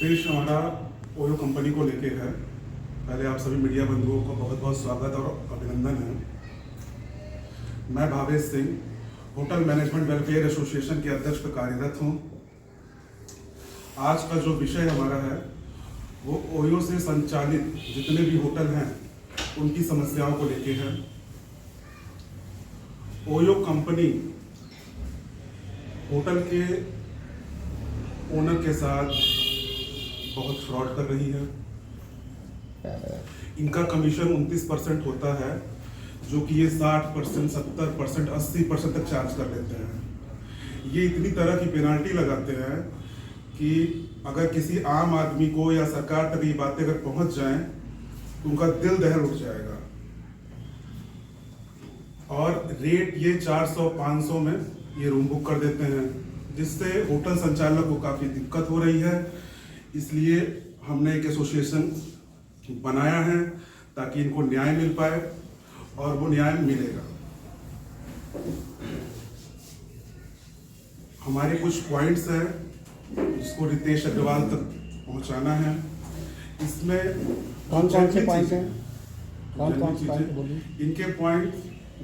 उद्देश्य हमारा OYO company को लेके है। पहले आप सभी मीडिया बंधुओं को बहुत बहुत स्वागत और अभिनंदन है। मैं Bhavesh Singh hotel management welfare association के अध्यक्ष पर कार्यरत हूँ। आज का जो विषय हमारा है वो ओयो से संचालित जितने भी होटल हैं उनकी समस्याओं को लेके है। ओयो कंपनी होटल के ओनर के साथ बहुत फ्रॉड कर रही है। इनका कमीशन 29% होता है, जो कि ये 60%, 70%, 80% तक चार्ज कर लेते हैं। ये इतनी तरह की पेनाल्टी लगाते हैं कि अगर किसी आम आदमी को या सरकार तक ये बातें अगर पहुंच जाएं तो उनका दिल दहल उठ जाएगा। और रेट ये 400-500 में ये रूम बुक कर देते हैं, जिससे होटल संचालक को काफ़ी दिक्कत हो रही है। इसलिए हमने एक एसोसिएशन बनाया है ताकि इनको न्याय मिल पाए, और वो न्याय मिलेगा। हमारे कुछ पॉइंट्स हैं जिसको रितेश अग्रवाल तक पहुंचाना है। इसमें कौन कौन से पॉइंट्स हैं? कौन से पॉइंट बोलिए। इनके पॉइंट,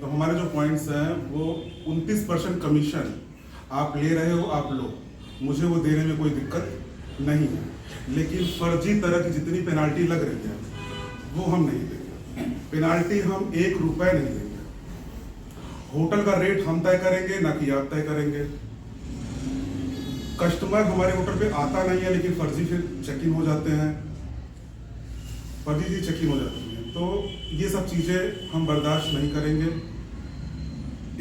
तो हमारे जो पॉइंट्स हैं वो 29% कमीशन आप ले रहे हो, आप लो, मुझे वो देने में कोई दिक्कत नहीं है। लेकिन फर्जी तरह की जितनी पेनाल्टी लग रही है वो हम नहीं देंगे। पेनाल्टी हम 1 रुपए नहीं देंगे। होटल का रेट हम तय करेंगे, ना कि आप तय करेंगे। कस्टमर हमारे होटल पे आता नहीं है, लेकिन फर्जी फिर चेक इन हो जाते हैं, फर्जी चीज चेक इन हो जाती है। तो ये सब चीजें हम बर्दाश्त नहीं करेंगे।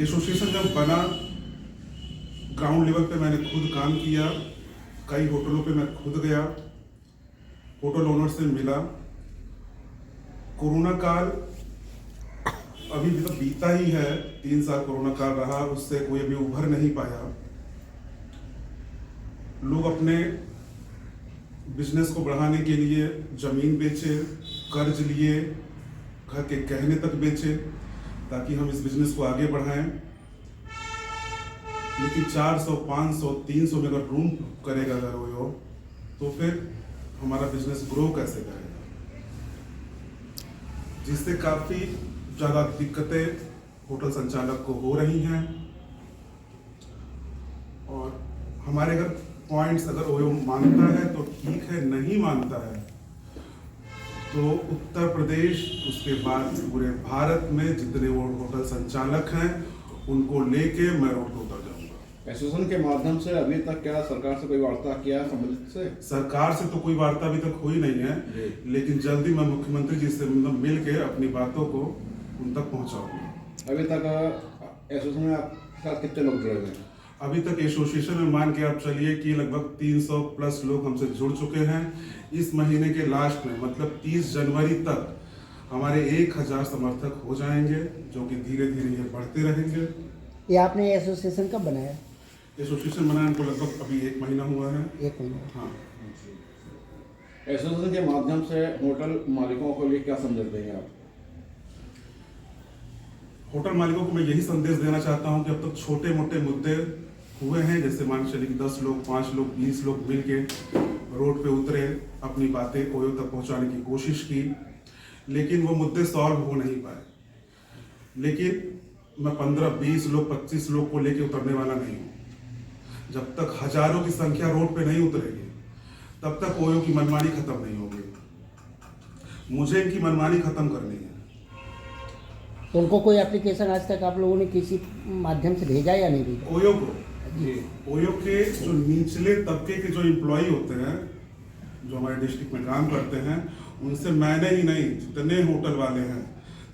एसोसिएशन जब बना, ग्राउंड लेवल पे मैंने खुद काम किया, कई होटलों पे मैं खुद गया, होटल ओनर से मिला। कोरोना काल अभी भी तो बीता ही है, 3 साल कोरोना काल रहा, उससे कोई अभी उभर नहीं पाया। लोग अपने बिजनेस को बढ़ाने के लिए जमीन बेचे, कर्ज लिए, घर के गहने तक बेचे ताकि हम इस बिजनेस को आगे बढ़ाएं। लेकिन 400, 500, 300 में अगर रूम करेगा अगर वो, तो फिर हमारा बिजनेस ग्रो कैसे करेगा, जिससे काफ़ी ज़्यादा दिक्कतें होटल संचालक को हो रही हैं। और हमारे अगर पॉइंट्स अगर वो मानता है तो ठीक है, नहीं मानता है तो उत्तर प्रदेश, उसके बाद पूरे भारत में जितने वो होटल संचालक हैं उनको लेके मैं रोड पर उतर जाऊंगा। एसोसिएशन के माध्यम से अभी तक क्या सरकार से कोई वार्ता किया है संबंधित से? सरकार से तो कोई वार्ता अभी तक हुई नहीं है, लेकिन जल्दी मैं मुख्यमंत्री जी से मिल के अपनी बातों को उन तक पहुंचाऊंगा। अभी तक एसोसिएशन में आपके साथ कितने लोग जुड़े हुए हैं? अभी तक एसोसिएशन में मान के आप चलिए कि लगभग 300 प्लस लोग हमसे जुड़ चुके हैं। इस महीने के लास्ट में, मतलब 30 जनवरी तक हमारे 1000 समर्थक हो जाएंगे, जो कि धीरे धीरे ये बढ़ते रहेंगे। ये आपने एसोसिएशन कब बनाया? एसोसिएशन बनाने को लगभग अभी 1 महीना हुआ है। 1 महीना। हाँ। एसोसिएशन के माध्यम से होटल मालिकों को लिए क्या संदेश देंगे आप? होटल मालिकों को मैं यही संदेश देना चाहता हूं कि अब तक छोटे मोटे मुद्दे हुए हैं, जैसे मान चलिए कि 10 लोग, 5 लोग, 20 लोग मिलके रोड पे उतरे, अपनी बातें ओयो तक पहुंचाने की कोशिश की, लेकिन वो मुद्दे सॉल्व हो नहीं पाए। लेकिन मैं 15, 20 लोग, 25 लोग को लेके उतरने वाला नहीं हूँ। जब तक हजारों की संख्या रोड पे नहीं उतरेगी तब तक ओयो की मनमानी खत्म नहीं होगी। मुझे इनकी मनमानी खत्म करनी है। तो उनको कोई एप्लीकेशन आज तक आप लोगों ने किसी माध्यम से भेजा या नहीं भेजा? ओयो को, ओयो के जो निचले तबके के जो एम्प्लॉय होते हैं, जो हमारे डिस्ट्रिक्ट में काम करते हैं, उनसे मैंने ही नहीं, जितने होटल वाले हैं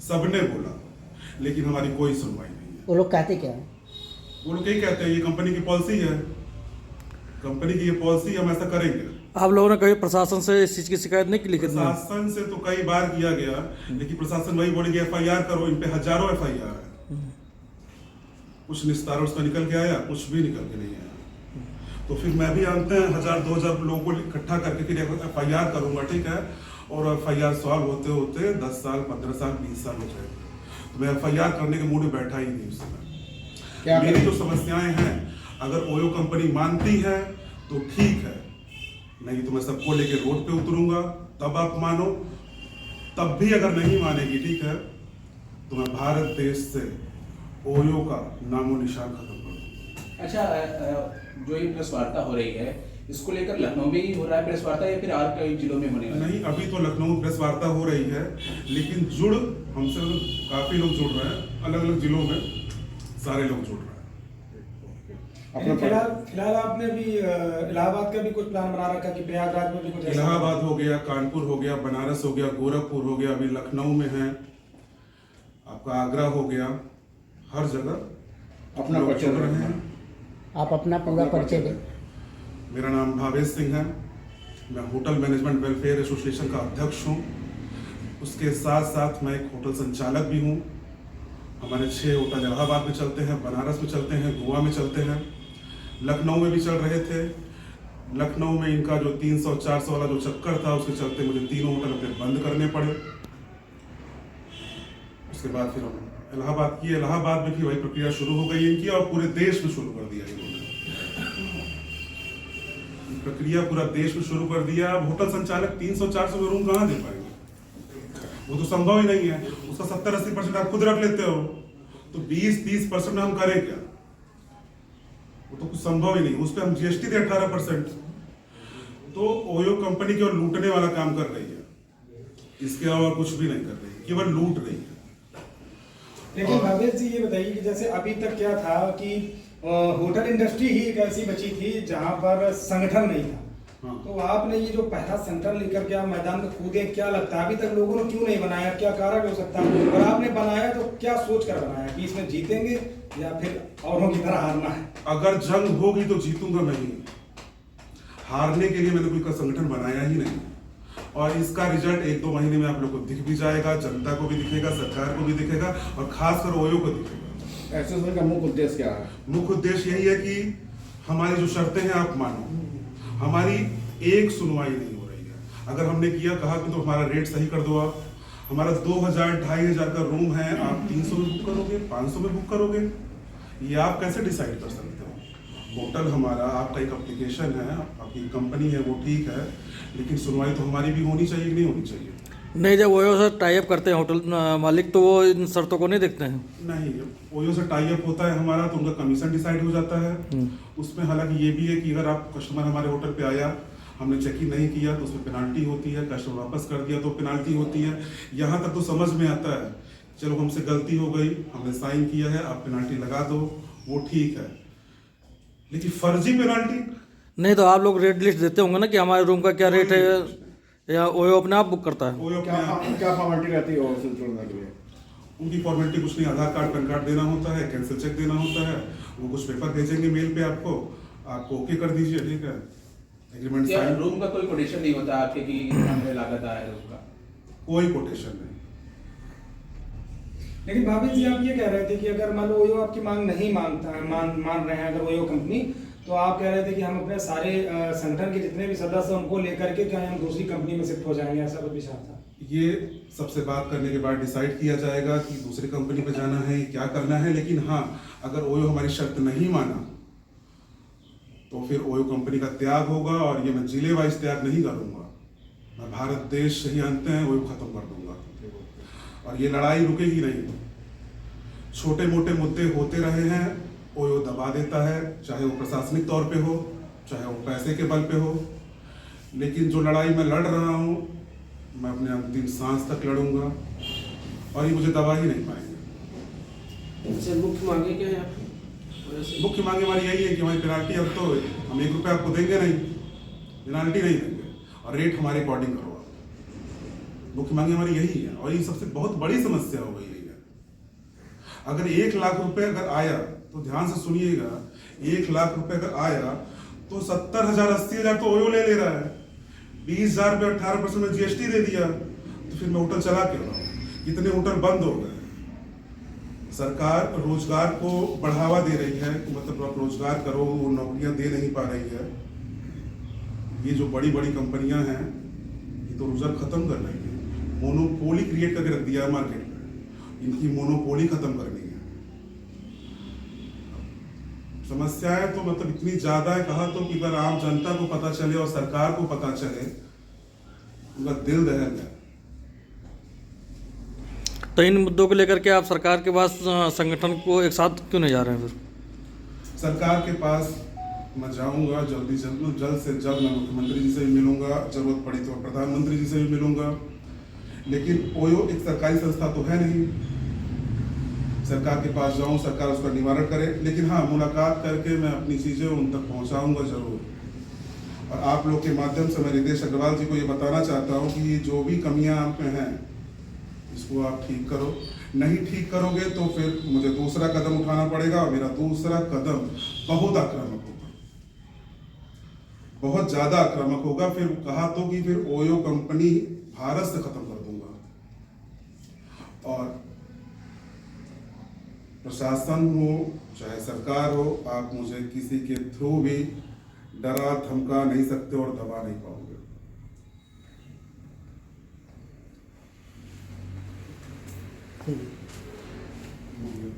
सबने बोला, लेकिन हमारी कोई सुनवाई नहीं है। वो लोग कहते क्या है? वो लोग यही कहते हैं, ये कंपनी की पॉलिसी है, कंपनी की ये पॉलिसी, हम ऐसा करेंगे। आप लोगों ने कभी प्रशासन से इस चीज की शिकायत नहीं की? लिखित में प्रशासन से तो कई बार किया गया, लेकिन प्रशासन वही बोलेगी FIR करो। इन पे हजारों FIR है, कुछ निस्तार उसका निकल के आया, कुछ भी निकल के नहीं आया। तो फिर मैं भी जानते हैं 1000-2000 लोगों को इकट्ठा करके फिर FIR करूंगा, ठीक है, और FIR सॉल्व होते होते 10 साल, 15 साल, 20 साल हो जाएंगे। तो मैं FIR करने के मूड में बैठा ही नहीं उस समय। मेरी जो समस्याएं हैं, अगर ओयो कंपनी मानती है तो ठीक है, नहीं तो मैं सबको लेके रोड पे उतरूंगा, तब आप मानो। तब भी अगर नहीं मानेगी, ठीक है, तो मैं भारत देश से ओयो का नामो निशान खत्म कर दूंगा। अच्छा, जो ये प्रेस वार्ता हो रही है, इसको लेकर लखनऊ में ही हो रहा है प्रेस वार्ता या फिर और कई जिलों में होने वाला है? नहीं, अभी तो लखनऊ प्रेस वार्ता हो रही है, लेकिन हमसे काफी लोग जुड़ रहे हैं, अलग अलग जिलों में सारे लोग जुड़ रहे हैं। अपना फिलहाल आपने भी इलाहाबाद का भी कुछ प्लान बना रखा कि प्रयागराज में भी कुछ ऐसा? इलाहाबाद हो गया, कानपुर हो गया, बनारस हो गया, गोरखपुर हो गया, अभी लखनऊ में है, आपका आगरा हो गया, हर जगह अपना लोग परिचय जुड़ रहे दें। हैं। आप अपना पूरा परिचय दें। मेरा नाम भावेश सिंह है, मैं होटल मैनेजमेंट वेलफेयर एसोसिएशन का अध्यक्ष हूँ। उसके साथ साथ मैं एक होटल संचालक भी हूँ। हमारे 6 होटल इलाहाबाद में चलते हैं, बनारस में चलते हैं, गोवा में चलते हैं, लखनऊ में भी चल रहे थे। लखनऊ में इनका जो 300-400 वाला जो चक्कर था, उसके चलते मुझे 3 होटल अपने बंद करने पड़े। उसके बाद फिर हम इलाहाबाद किए। इलाहाबाद में भी वही प्रक्रिया शुरू हो गई इनकी, और पूरे देश में शुरू कर दिया इन्होंने प्रक्रिया, पूरा देश में शुरू कर दिया। अब होटल संचालक 300-400 में रूम कहाँ दे पाएंगे? वो तो संभव ही नहीं है। उसका 70-80% आप खुद रख लेते हो, तो 20-30% में हम करें क्या? वो तो कुछ संभव ही नहीं। उस पर हम जीएसटी दे 18%। तो ओयो कंपनी केवल लूटने वाला काम कर रही है, इसके अलावा कुछ भी नहीं कर रही, केवल लूट रही है। लेकिन भावेश जी, ये बताइए कि जैसे अभी तक क्या था कि होटल इंडस्ट्री ही एक ऐसी बची थी जहां पर संगठन नहीं था। हाँ। तो आपने ये जो पहला संगठन लेकर के आप मैदान में कूदे, क्या लगता है अभी तक लोगों ने क्यों नहीं बनाया? क्या कारण हो सकता है? और आपने बनाया तो क्या सोच कर बनाया कि इसमें जीतेंगे या फिर औरों की तरह हारना है? अगर जंग होगी तो जीतूंगा मैं ही। हारने के लिए मैंने कोई संगठन बनाया ही नहीं, और इसका रिजल्ट 1-2 महीने में आप लोग को दिख भी जाएगा, जनता को भी दिखेगा, सरकार को भी दिखेगा, और खासकर ओयो को दिखेगा। एसोसिएशन का मुख्य उद्देश्य क्या है? मुख्य उद्देश्य यही है कि हमारी जो शर्तें हैं आप मानो। हमारी एक सुनवाई नहीं हो रही है। अगर हमने कहा कि तो हमारा रेट सही कर दो, आप हमारा 2000-2500 का रूम है, आप 300 में बुक करोगे, 500 में बुक करोगे, ये आप कैसे डिसाइड कर सकते हो? होटल हमारा, आपका एक एप्लीकेशन है, आपकी कंपनी है, वो ठीक है, लेकिन सुनवाई तो हमारी भी होनी चाहिए कि नहीं होनी चाहिए? नहीं, जब ओयो से टाई अप करते हैं होटल मालिक, तो वो इन शर्तों को नहीं देखते हैं। नहीं, ओयो से टाई अप होता है हमारा, तो उनका कमीशन डिसाइड हो जाता है। उसमें हालांकि ये भी है कि अगर आप कस्टमर हमारे होटल पे आया, हमने चेक इन नहीं किया तो उसमें पेनाल्टी होती है, कस्टमर वापस कर दिया तो पेनाल्टी होती है। यहाँ तक तो समझ में आता है, चलो हमसे गलती हो गई, हमने साइन किया है, आप पेनाल्टी लगा दो, वो ठीक है, लेकिन फर्जी पेनाल्टी नहीं, तो आप लोग रेट लिस्ट देते होंगे ना कि हमारे रूम का क्या रेट है, या ओयो अपने आप बुक करता है? ओयो अपने आप, क्या फॉर्मेलिटी रहती है होटल छोड़ने के लिए? उनकी फॉर्मेलिटी कुछ नहीं, आधार कार्ड, पैन कार्ड देना होता है, कैंसिल चेक देना होता है, वो कुछ पेपर भेजेंगे मेल पे आपको, आप ओके कर दीजिए, ठीक है, एग्रीमेंट क्या साइन। रूम का कोई कोटेशन नहीं होता आपके कि इतना मुझे लागत आया रूम का? कोई कोटेशन नहीं। लेकिन भावेश जी, आप ये कह रहे थे कि अगर मान लो ओयो आपकी मांग नहीं मान रहे हैं, अगर ओयो कंपनी, तो आप कह रहे थे कि हम अपने सारे संगठन के जितने भी सदस्य उनको लेकर के क्या हम दूसरी कंपनी में शिफ्ट हो जाएंगे, ऐसा कुछ विचार था? ये सबसे बात करने के बाद डिसाइड किया जाएगा कि दूसरी कंपनी पे जाना है, क्या करना है। लेकिन हाँ, अगर ओयो हमारी शर्त नहीं माना तो फिर ओयो कंपनी का त्याग होगा, और ये मैं जिले वाइज त्याग नहीं करूंगा, मैं भारत देश ही अंत है ओयो खत्म कर दूंगा, और ये लड़ाई रुकेगी नहीं। छोटे मोटे मुद्दे होते रहे हैं, ओयो दबा देता है, चाहे वो प्रशासनिक तौर पे हो, चाहे वो पैसे के बल पे हो, लेकिन जो लड़ाई मैं लड़ रहा हूँ, मैं अपने अंतिम सांस तक लड़ूंगा, और ये मुझे दबा ही नहीं पाएंगे। सर, मुख्य मांगे क्या है आपकी? मुख्य मांगे हमारी यही है कि हमारी पेनाल्टी, अब तो हम 1 रुपये आपको देंगे नहीं, पेनाल्टी नहीं देंगे, और रेट हमारे अकॉर्डिंग करो आप। मुख्य मांगे हमारी यही है, और ये सबसे बहुत बड़ी समस्या हो गई है। अगर 1 लाख रुपए अगर आया, तो ध्यान से सुनिएगा, 1 लाख रुपए अगर आया तो 70,000-80,000 तो ओयो ले रहा है, 20,000 रुपये 18% में जीएसटी दे दिया, तो फिर मैं होटल चला क्यों रहा हूँ? कितने होटल बंद हो गए। सरकार रोजगार को बढ़ावा दे रही है, मतलब आप रोजगार करो, वो नौकरियां दे नहीं पा रही है। ये जो बड़ी बड़ी कंपनियां हैं, ये तो रोजगार खत्म कर रही है, मोनोपोली क्रिएट करके रख दिया है मार्केट में, इनकी मोनोपोली खत्म करनी है। समस्याएं तो मतलब इतनी ज्यादा है, कहा तो कि अगर आम जनता को पता चले और सरकार को पता चले, उनका दिल दहल जाए। तो इन मुद्दों को लेकर के आप सरकार के पास संगठन को एक साथ क्यों नहीं जा रहे हैं फिर? सरकार के पास मैं जाऊंगा जल्द से जल्द। मैं मुख्यमंत्री जी से भी मिलूंगा, जरूरत पड़ी तो प्रधानमंत्री जी से भी मिलूंगा। लेकिन ओयो एक सरकारी संस्था तो है नहीं, सरकार के पास जाऊं, सरकार उसका निवारण करे। लेकिन हाँ, मुलाकात करके मैं अपनी चीजें उन तक पहुंचाऊंगा जरूर। और आप लोग के माध्यम से मैं रितेश अग्रवाल जी को ये बताना चाहता हूँ कि जो भी कमियां आप में हैं, इसको आप ठीक करो। नहीं ठीक करोगे तो फिर मुझे दूसरा कदम उठाना पड़ेगा, और मेरा दूसरा कदम बहुत आक्रामक होगा, बहुत ज्यादा आक्रामक होगा। फिर कहा तो कि फिर ओयो कंपनी भारत से खत्म कर दूंगा। और प्रशासन हो चाहे सरकार हो, आप मुझे किसी के थ्रू भी डरा धमका नहीं सकते और दबा नहीं पाओगे। ठीक है।